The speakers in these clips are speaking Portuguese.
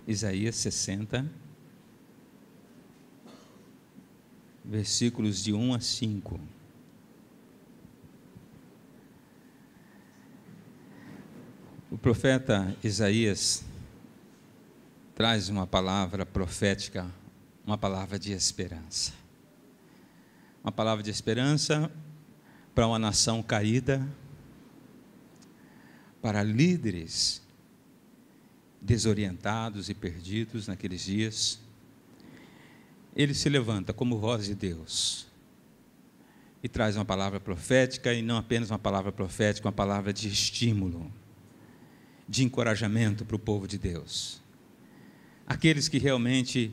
Isaías 60, versículos de 1 a 5. O profeta Isaías traz uma palavra profética, uma palavra de esperança. Uma palavra de esperança para uma nação caída, para líderes desorientados e perdidos naqueles dias. Ele se levanta como voz de Deus e traz uma palavra profética, e não apenas uma palavra profética, uma palavra de estímulo, de encorajamento para o povo de Deus. Aqueles que realmente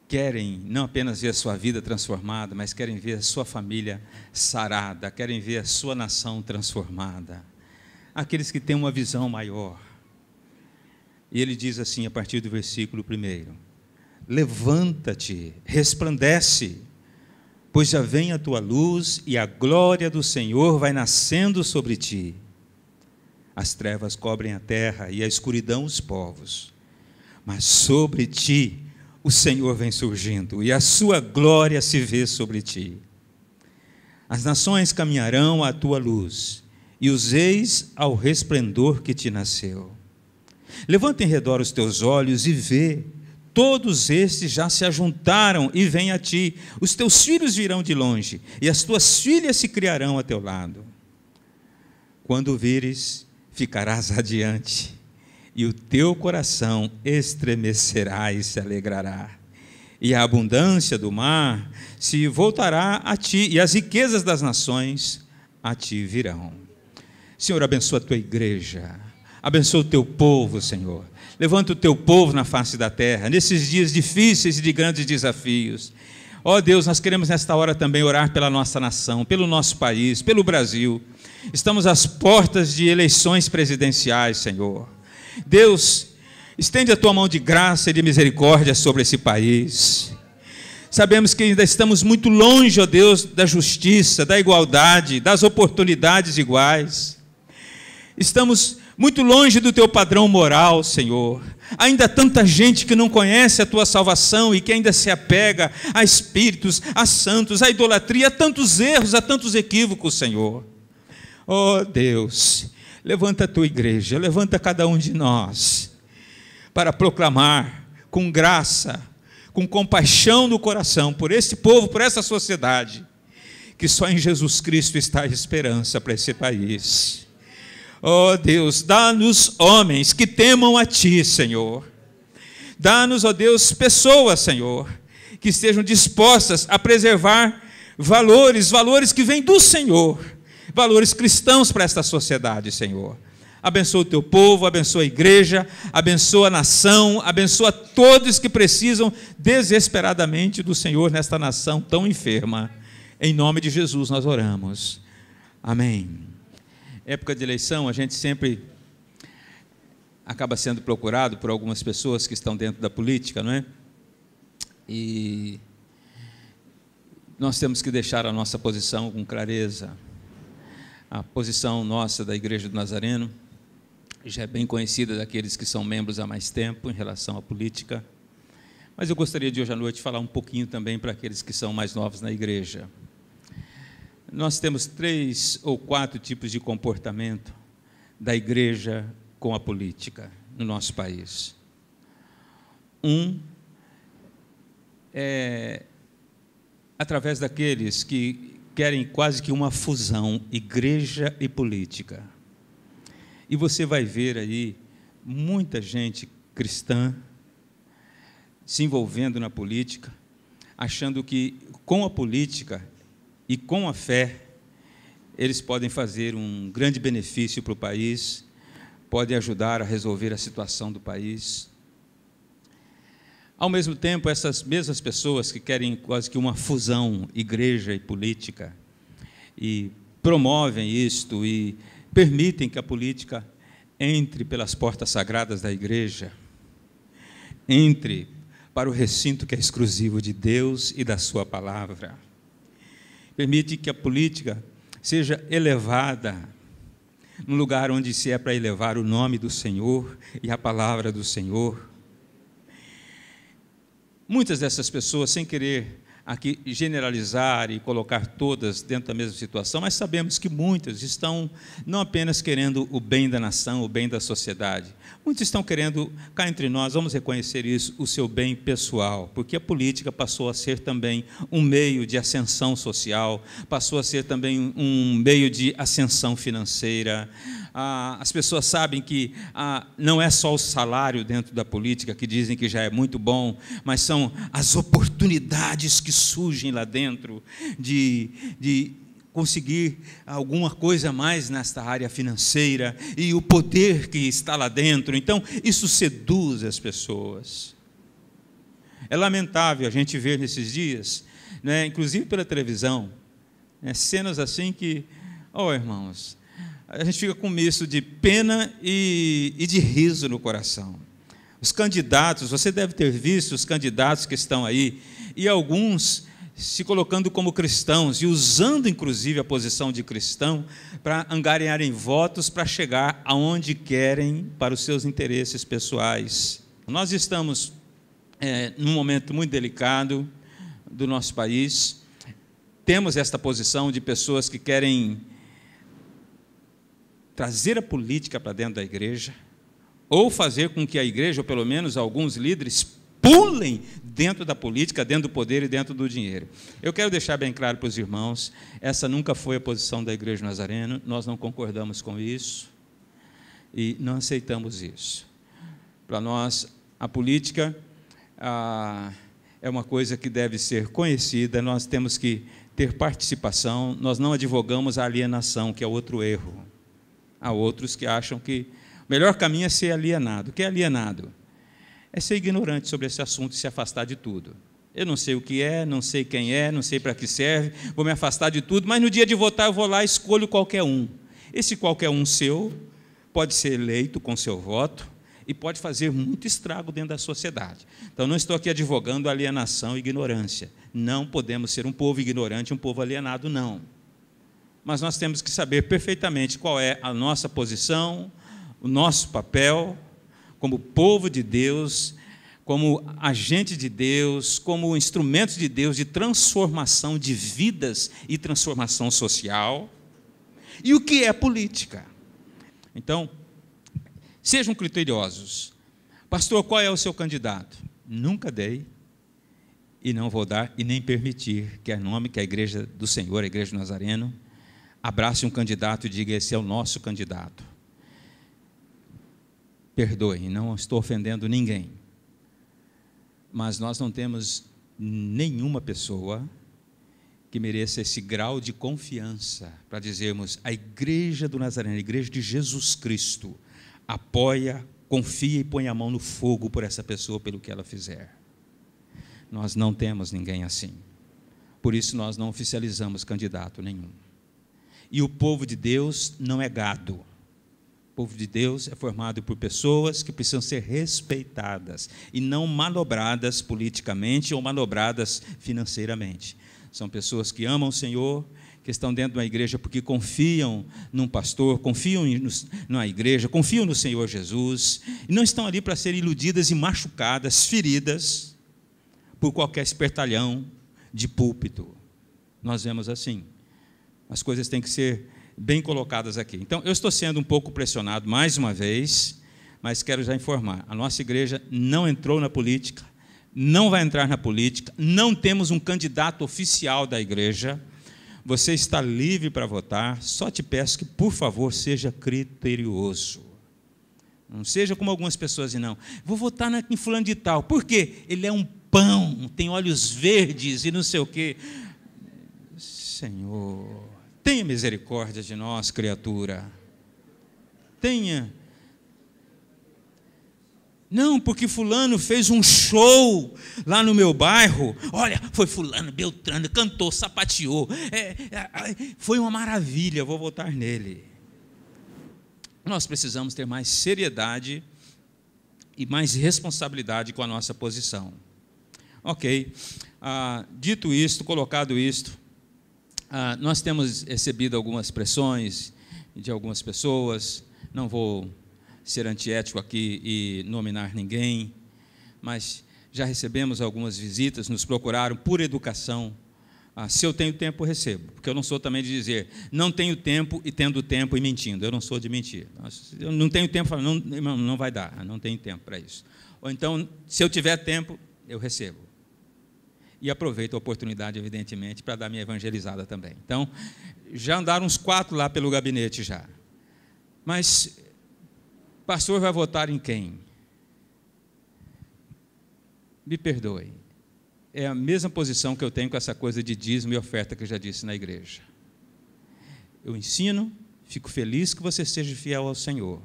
querem não apenas ver a sua vida transformada, mas querem ver a sua família sarada, querem ver a sua nação transformada. Aqueles que têm uma visão maior. E ele diz assim, a partir do versículo 1: levanta-te, resplandece, pois já vem a tua luz e a glória do Senhor vai nascendo sobre ti. As trevas cobrem a terra e a escuridão os povos, mas sobre ti o Senhor vem surgindo e a sua glória se vê sobre ti. As nações caminharão à tua luz e os reis ao resplendor que te nasceu. Levanta em redor os teus olhos e vê, todos estes já se ajuntaram e vêm a ti. Os teus filhos virão de longe e as tuas filhas se criarão a teu lado. Quando vires, ficarás radiante, e o teu coração estremecerá e se alegrará. E a abundância do mar se voltará a ti, e as riquezas das nações a ti virão. Senhor, abençoa a tua igreja, abençoa o teu povo, Senhor. Levanta o teu povo na face da terra, nesses dias difíceis e de grandes desafios. Ó Deus, nós queremos nesta hora também orar pela nossa nação, pelo nosso país, pelo Brasil. Estamos às portas de eleições presidenciais, Senhor. Deus, estende a tua mão de graça e de misericórdia sobre esse país. Sabemos que ainda estamos muito longe, ó Deus, da justiça, da igualdade, das oportunidades iguais. Estamos muito longe do teu padrão moral, Senhor. Ainda há tanta gente que não conhece a tua salvação e que ainda se apega a espíritos, a santos, a idolatria, a tantos erros, a tantos equívocos, Senhor. Oh Deus, levanta a tua igreja, levanta cada um de nós para proclamar com graça, com compaixão no coração por esse povo, por essa sociedade, que só em Jesus Cristo está a esperança para esse país. Oh Deus, dá-nos homens que temam a Ti, Senhor. Dá-nos, ó Deus, pessoas, Senhor, que estejam dispostas a preservar valores que vêm do Senhor, valores cristãos para esta sociedade, Senhor. Abençoa o teu povo, abençoa a igreja, abençoa a nação, abençoa todos que precisam desesperadamente do Senhor nesta nação tão enferma. Em nome de Jesus nós oramos. Amém. Época de eleição, a gente sempre acaba sendo procurado por algumas pessoas que estão dentro da política, não é? E nós temos que deixar a nossa posição com clareza. A posição nossa da Igreja do Nazareno já é bem conhecida daqueles que são membros há mais tempo em relação à política, mas eu gostaria de hoje à noite falar um pouquinho também para aqueles que são mais novos na igreja. Nós temos 3 ou 4 tipos de comportamento da igreja com a política no nosso país. Um é através daqueles que querem quase que uma fusão, igreja e política. E você vai ver aí muita gente cristã se envolvendo na política, achando que com a política e com a fé, eles podem fazer um grande benefício para o país, podem ajudar a resolver a situação do país. Ao mesmo tempo, essas mesmas pessoas que querem quase que uma fusão, igreja e política, e promovem isto e permitem que a política entre pelas portas sagradas da igreja, entre para o recinto que é exclusivo de Deus e da sua palavra. Permite que a política seja elevada no lugar onde se é para elevar o nome do Senhor e a palavra do Senhor. muitas dessas pessoas, sem querer aqui generalizar e colocar todas dentro da mesma situação, mas sabemos que muitas estão não apenas querendo o bem da nação, o bem da sociedade, muitos estão querendo, cá entre nós, vamos reconhecer isso, o seu bem pessoal, porque a política passou a ser também um meio de ascensão social, passou a ser também um meio de ascensão financeira. As pessoas sabem que não é só o salário dentro da política, que dizem que já é muito bom, mas são as oportunidades que surgem lá dentro de conseguir alguma coisa a mais nesta área financeira e o poder que está lá dentro. Então, isso seduz as pessoas. É lamentável a gente ver nesses dias, né, inclusive pela televisão, né, cenas assim que, irmãos, a gente fica com misto de pena e de riso no coração. Os candidatos, você deve ter visto os candidatos que estão aí, e alguns se colocando como cristãos e usando, inclusive, a posição de cristão para angariarem votos para chegar aonde querem para os seus interesses pessoais. Nós estamos num momento muito delicado do nosso país, temos esta posição de pessoas que querem trazer a política para dentro da igreja, ou fazer com que a igreja, ou pelo menos alguns líderes, pulem dentro da política, dentro do poder e dentro do dinheiro. Eu quero deixar bem claro para os irmãos, essa nunca foi a posição da Igreja Nazareno, nós não concordamos com isso, e não aceitamos isso. Para nós, a política é uma coisa que deve ser conhecida, nós temos que ter participação, nós não advogamos a alienação, que é outro erro. Há outros que acham que o melhor caminho é ser alienado. O que é alienado? É ser ignorante sobre esse assunto e se afastar de tudo. Eu não sei o que é, não sei quem é, não sei para que serve, vou me afastar de tudo, mas no dia de votar eu vou lá e escolho qualquer um. Esse qualquer um seu pode ser eleito com seu voto e pode fazer muito estrago dentro da sociedade. Então, não estou aqui advogando alienação e ignorância. Não podemos ser um povo ignorante, um povo alienado, não. Mas nós temos que saber perfeitamente qual é a nossa posição, o nosso papel como povo de Deus, como agente de Deus, como instrumentos de Deus de transformação de vidas e transformação social. E o que é política? Então, sejam criteriosos. Pastor, qual é o seu candidato? Nunca dei e não vou dar e nem permitir que a Igreja do Senhor, a Igreja do Nazareno, abrace um candidato e diga, esse é o nosso candidato. Perdoem, não estou ofendendo ninguém, mas nós não temos nenhuma pessoa que mereça esse grau de confiança para dizermos, a Igreja do Nazareno, a Igreja de Jesus Cristo, apoia, confia e põe a mão no fogo por essa pessoa, pelo que ela fizer. Nós não temos ninguém assim. Por isso nós não oficializamos candidato nenhum. E o povo de Deus não é gado. O povo de Deus é formado por pessoas que precisam ser respeitadas e não manobradas politicamente ou manobradas financeiramente. São pessoas que amam o Senhor, que estão dentro de uma igreja porque confiam num pastor, confiam na igreja, confiam no Senhor Jesus, e não estão ali para serem iludidas e machucadas, feridas, por qualquer espertalhão de púlpito. Nós vemos assim. As coisas têm que ser bem colocadas aqui. Então, eu estou sendo um pouco pressionado mais uma vez, mas quero já informar, a nossa igreja não entrou na política, não vai entrar na política, não temos um candidato oficial da igreja, você está livre para votar, só te peço que, por favor, seja criterioso. Não seja como algumas pessoas dizem, não, vou votar em fulano de tal, por quê? Ele é um pão, tem olhos verdes e não sei o quê. Senhor, tenha misericórdia de nós, criatura. Tenha. Não, porque fulano fez um show lá no meu bairro. Olha, foi fulano, Beltrano, cantou, sapateou. Foi uma maravilha, vou votar nele. Nós precisamos ter mais seriedade e mais responsabilidade com a nossa posição. Ok. Dito isto, colocado isto, nós temos recebido algumas pressões de algumas pessoas, não vou ser antiético aqui e nominar ninguém, mas já recebemos algumas visitas, nos procuraram por educação. Se eu tenho tempo, eu recebo, porque eu não sou também de dizer, não tenho tempo e tendo tempo e mentindo. Eu não sou de mentir. Eu não tenho tempo, não, irmão, não vai dar, não tenho tempo para isso. Ou então, se eu tiver tempo, eu recebo. E aproveito a oportunidade, evidentemente, para dar minha evangelizada também. Então, já andaram uns 4 lá pelo gabinete já. Mas, pastor vai votar em quem? Me perdoe. É a mesma posição que eu tenho com essa coisa de dízimo e oferta que eu já disse na igreja. Eu ensino, fico feliz que você seja fiel ao Senhor,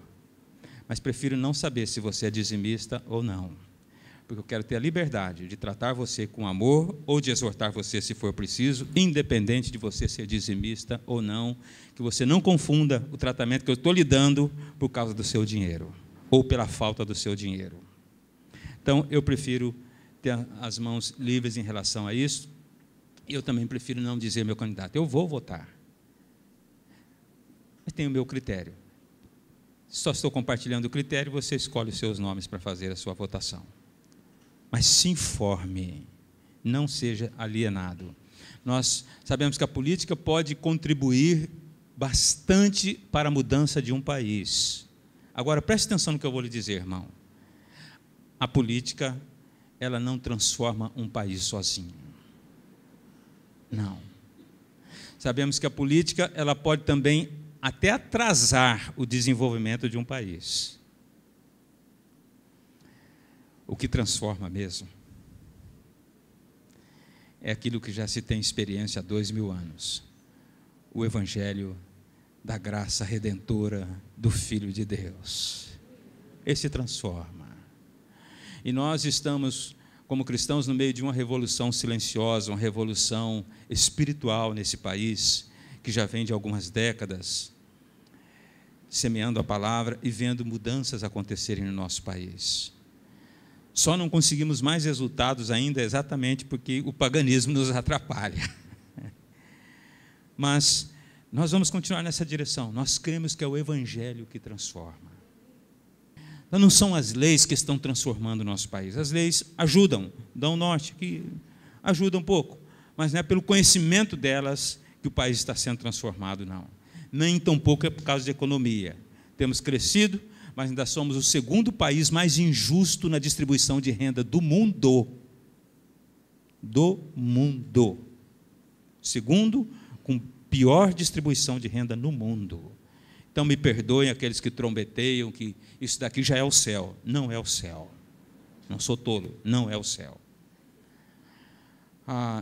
mas prefiro não saber se você é dizimista ou não, porque eu quero ter a liberdade de tratar você com amor ou de exortar você se for preciso, independente de você ser dizimista ou não, que você não confunda o tratamento que eu estou lhe dando por causa do seu dinheiro, ou pela falta do seu dinheiro. Então, eu prefiro ter as mãos livres em relação a isso, e eu também prefiro não dizer meu candidato, eu vou votar, mas tenho o meu critério. Só estou compartilhando o critério, você escolhe os seus nomes para fazer a sua votação. Mas se informe, não seja alienado. Nós sabemos que a política pode contribuir bastante para a mudança de um país. Agora, preste atenção no que eu vou lhe dizer, irmão. A política, ela não transforma um país sozinho. Não. Sabemos que a política, ela pode também até atrasar o desenvolvimento de um país. O que transforma mesmo é aquilo que já se tem experiência há 2000 anos. O Evangelho da graça redentora do Filho de Deus. Esse transforma. E nós estamos, como cristãos, no meio de uma revolução silenciosa, uma revolução espiritual nesse país, que já vem de algumas décadas, semeando a palavra e vendo mudanças acontecerem no nosso país. Só não conseguimos mais resultados ainda exatamente porque o paganismo nos atrapalha. Mas nós vamos continuar nessa direção. Nós cremos que é o Evangelho que transforma. Então, não são as leis que estão transformando o nosso país. As leis ajudam, dão norte, que ajudam um pouco, mas não é pelo conhecimento delas que o país está sendo transformado, não. Nem tampouco é por causa de economia. Temos crescido, mas ainda somos o segundo país mais injusto na distribuição de renda do mundo. Do mundo. Segundo, com pior distribuição de renda no mundo. Então, me perdoem aqueles que trombeteiam que isso daqui já é o céu. Não é o céu. Não sou tolo, não é o céu.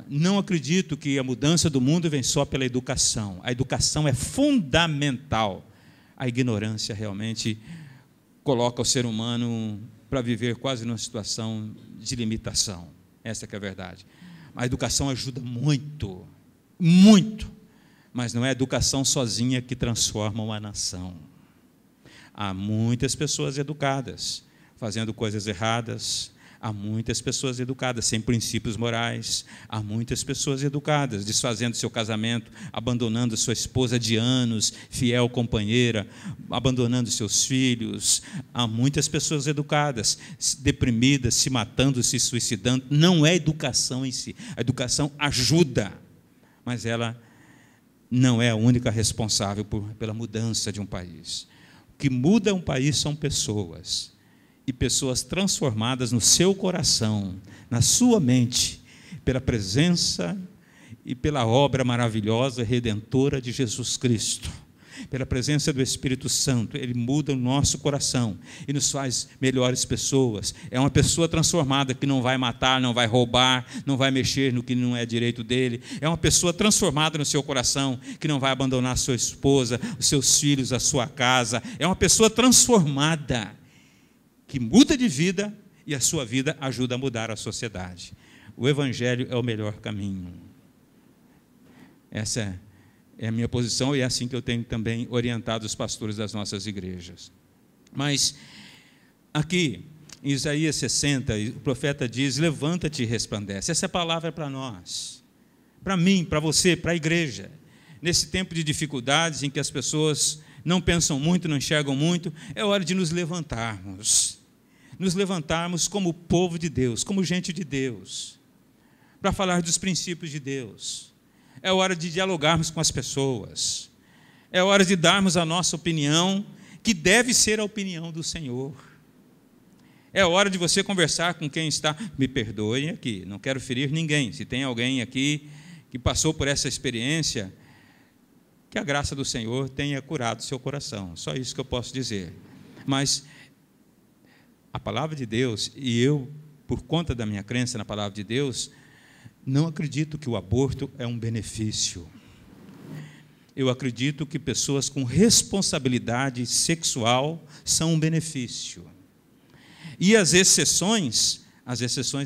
Não acredito que a mudança do mundo vem só pela educação. A educação é fundamental. A ignorância realmente coloca o ser humano para viver quase numa situação de limitação. Essa que é a verdade. A educação ajuda muito, muito. Mas não é a educação sozinha que transforma uma nação. Há muitas pessoas educadas, fazendo coisas erradas. Há muitas pessoas educadas, sem princípios morais. Há muitas pessoas educadas, desfazendo seu casamento, abandonando sua esposa de anos, fiel companheira, abandonando seus filhos. Há muitas pessoas educadas, deprimidas, se matando, se suicidando. Não é educação em si. A educação ajuda, mas ela não é a única responsável pela mudança de um país. O que muda um país são pessoas, e pessoas transformadas no seu coração, na sua mente, pela presença e pela obra maravilhosa, redentora de Jesus Cristo. Pela presença do Espírito Santo, Ele muda o nosso coração e nos faz melhores pessoas. É uma pessoa transformada que não vai matar, não vai roubar, não vai mexer no que não é direito dele. É uma pessoa transformada no seu coração, que não vai abandonar a sua esposa, os seus filhos, a sua casa. É uma pessoa transformada, que muda de vida e a sua vida ajuda a mudar a sociedade. O Evangelho é o melhor caminho. Essa é a minha posição e é assim que eu tenho também orientado os pastores das nossas igrejas. Mas, aqui, em Isaías 60, o profeta diz, levanta-te e resplandece. Essa palavra é para nós, para mim, para você, para a igreja. Nesse tempo de dificuldades, em que as pessoas não pensam muito, não enxergam muito, é hora de nos levantarmos. nos levantarmos como povo de Deus, como gente de Deus, para falar dos princípios de Deus. É hora de dialogarmos com as pessoas. É hora de darmos a nossa opinião, que deve ser a opinião do Senhor. É hora de você conversar com quem está... Me perdoem aqui, não quero ferir ninguém. Se tem alguém aqui que passou por essa experiência, que a graça do Senhor tenha curado seu coração. Só isso que eu posso dizer. Mas a palavra de Deus, e eu, por conta da minha crença na palavra de Deus, não acredito que o aborto é um benefício. Eu acredito que pessoas com responsabilidade sexual são um benefício. E as exceções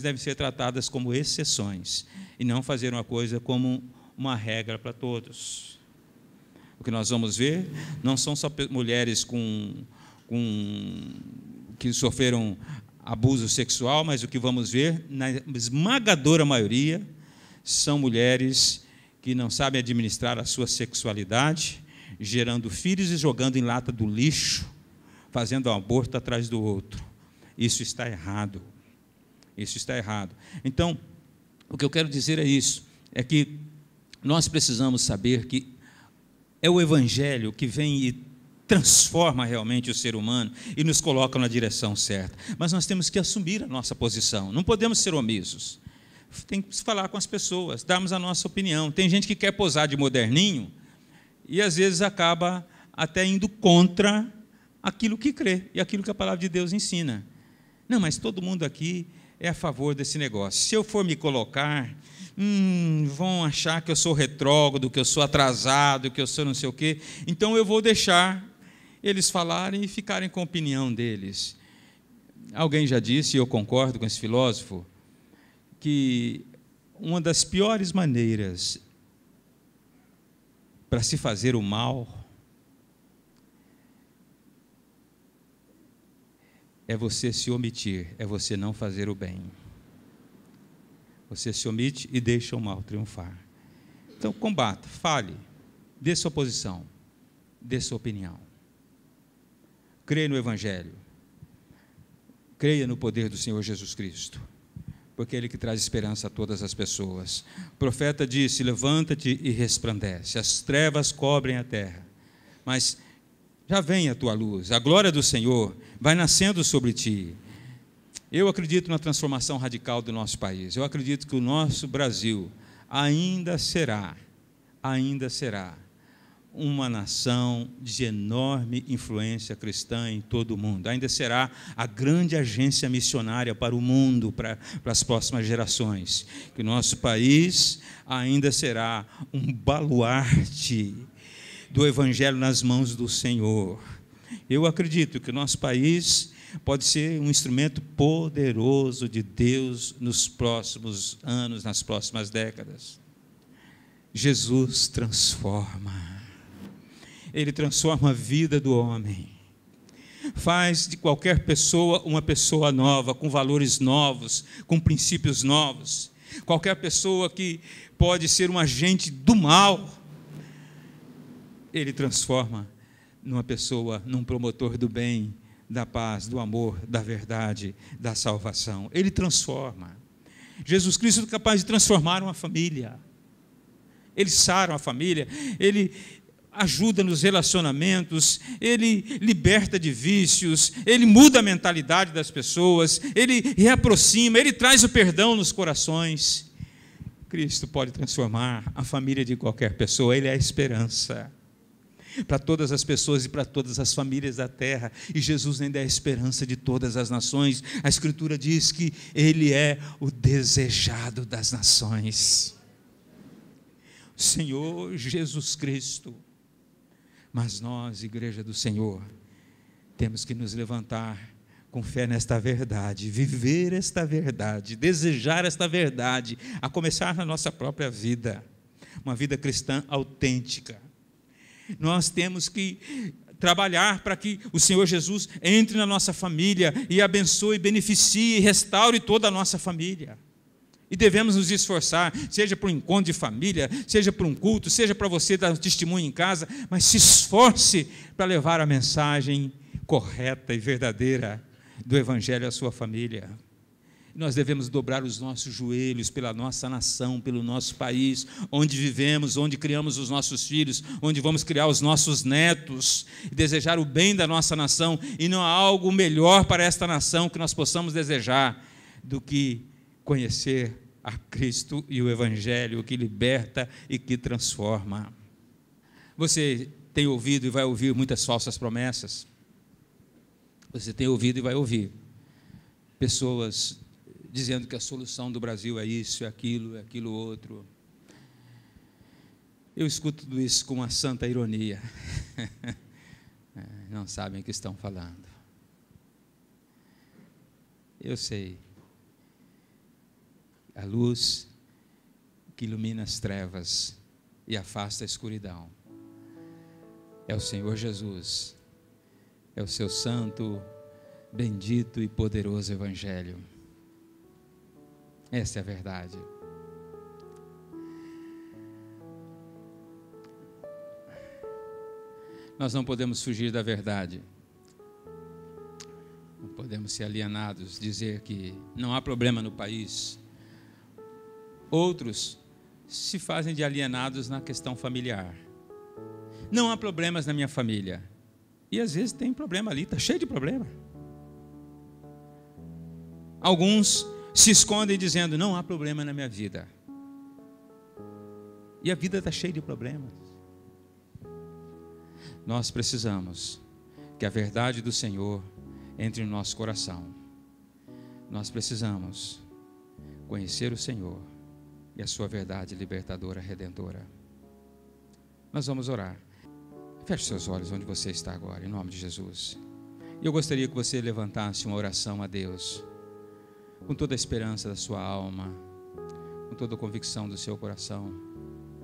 devem ser tratadas como exceções, e não fazer uma coisa como uma regra para todos. O que nós vamos ver não são só mulheres que sofreram abuso sexual, mas o que vamos ver, na esmagadora maioria, são mulheres que não sabem administrar a sua sexualidade, gerando filhos e jogando em lata do lixo, fazendo um aborto atrás do outro. Isso está errado. Isso está errado. Então, o que eu quero dizer é isso, é que nós precisamos saber que é o Evangelho que vem e transforma realmente o ser humano e nos coloca na direção certa. Mas nós temos que assumir a nossa posição, não podemos ser omissos. Tem que falar com as pessoas, darmos a nossa opinião. Tem gente que quer posar de moderninho e, às vezes, acaba até indo contra aquilo que crê e aquilo que a palavra de Deus ensina. Não, mas todo mundo aqui é a favor desse negócio. Se eu for me colocar, vão achar que eu sou retrógrado, que eu sou atrasado, que eu sou não sei o quê. Então, eu vou deixar eles falarem e ficarem com a opinião deles. Alguém já disse, e eu concordo com esse filósofo, que uma das piores maneiras para se fazer o mal é você se omitir, é você não fazer o bem. Você se omite e deixa o mal triunfar. Então, combata, fale, dê sua posição, dê sua opinião. Creia no Evangelho. Creia no poder do Senhor Jesus Cristo, porque é Ele que traz esperança a todas as pessoas. O profeta disse, levanta-te e resplandece, as trevas cobrem a terra, mas já vem a tua luz, a glória do Senhor vai nascendo sobre ti. Eu acredito na transformação radical do nosso país, eu acredito que o nosso Brasil ainda será uma nação de enorme influência cristã em todo o mundo, ainda será a grande agência missionária para o mundo, para as próximas gerações, que o nosso país ainda será um baluarte do Evangelho nas mãos do Senhor. Eu acredito que o nosso país pode ser um instrumento poderoso de Deus nos próximos anos, nas próximas décadas. Jesus transforma. Ele transforma a vida do homem. Faz de qualquer pessoa uma pessoa nova, com valores novos, com princípios novos. Qualquer pessoa que pode ser um agente do mal, Ele transforma numa pessoa, num promotor do bem, da paz, do amor, da verdade, da salvação. Ele transforma. Jesus Cristo é capaz de transformar uma família. Ele sara uma família, Ele ajuda nos relacionamentos, Ele liberta de vícios, Ele muda a mentalidade das pessoas, Ele reaproxima, Ele traz o perdão nos corações. Cristo pode transformar a família de qualquer pessoa, Ele é a esperança para todas as pessoas e para todas as famílias da terra, e Jesus ainda é a esperança de todas as nações. A Escritura diz que Ele é o desejado das nações. O Senhor Jesus Cristo. Mas nós, Igreja do Senhor, temos que nos levantar com fé nesta verdade, viver esta verdade, desejar esta verdade, a começar na nossa própria vida, uma vida cristã autêntica. Nós temos que trabalhar para que o Senhor Jesus entre na nossa família e abençoe, beneficie e restaure toda a nossa família. E devemos nos esforçar, seja para um encontro de família, seja para um culto, seja para você dar um testemunho em casa, mas se esforce para levar a mensagem correta e verdadeira do Evangelho à sua família. Nós devemos dobrar os nossos joelhos pela nossa nação, pelo nosso país, onde vivemos, onde criamos os nossos filhos, onde vamos criar os nossos netos, e desejar o bem da nossa nação, e não há algo melhor para esta nação que nós possamos desejar do que conhecer a Cristo e o Evangelho que liberta e que transforma. Você tem ouvido e vai ouvir muitas falsas promessas. Você tem ouvido e vai ouvir pessoas dizendo que a solução do Brasil é isso, é aquilo outro. Eu escuto tudo isso com uma santa ironia. Não sabem o que estão falando. Eu sei. A luz que ilumina as trevas e afasta a escuridão é o Senhor Jesus, é o seu santo, bendito e poderoso Evangelho. Essa é a verdade. Nós não podemos fugir da verdade. Não podemos ser alienados, dizer que não há problema no país. Outros se fazem de alienados na questão familiar. Não há problemas na minha família. E às vezes tem problema ali, está cheio de problema. Alguns se escondem dizendo, não há problema na minha vida. E a vida está cheia de problemas. Nós precisamos que a verdade do Senhor entre no nosso coração. Nós precisamos conhecer o Senhor e a sua verdade libertadora, redentora. Nós vamos orar. Feche seus olhos onde você está agora, em nome de Jesus. E eu gostaria que você levantasse uma oração a Deus, com toda a esperança da sua alma, com toda a convicção do seu coração,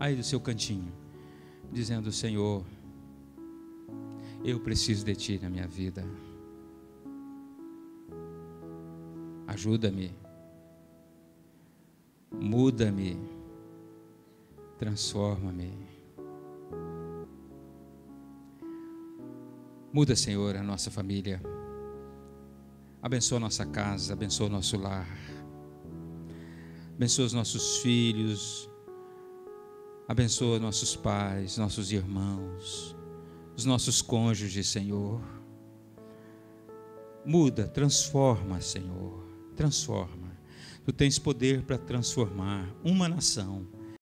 aí do seu cantinho, dizendo, Senhor, eu preciso de Ti na minha vida. Ajuda-me, muda-me, transforma-me. Muda, Senhor, a nossa família. Abençoa a nossa casa, abençoa o nosso lar. Abençoa os nossos filhos. Abençoa nossos pais, nossos irmãos, os nossos cônjuges, Senhor. Muda, transforma, Senhor. Transforma. Tu tens poder para transformar uma nação.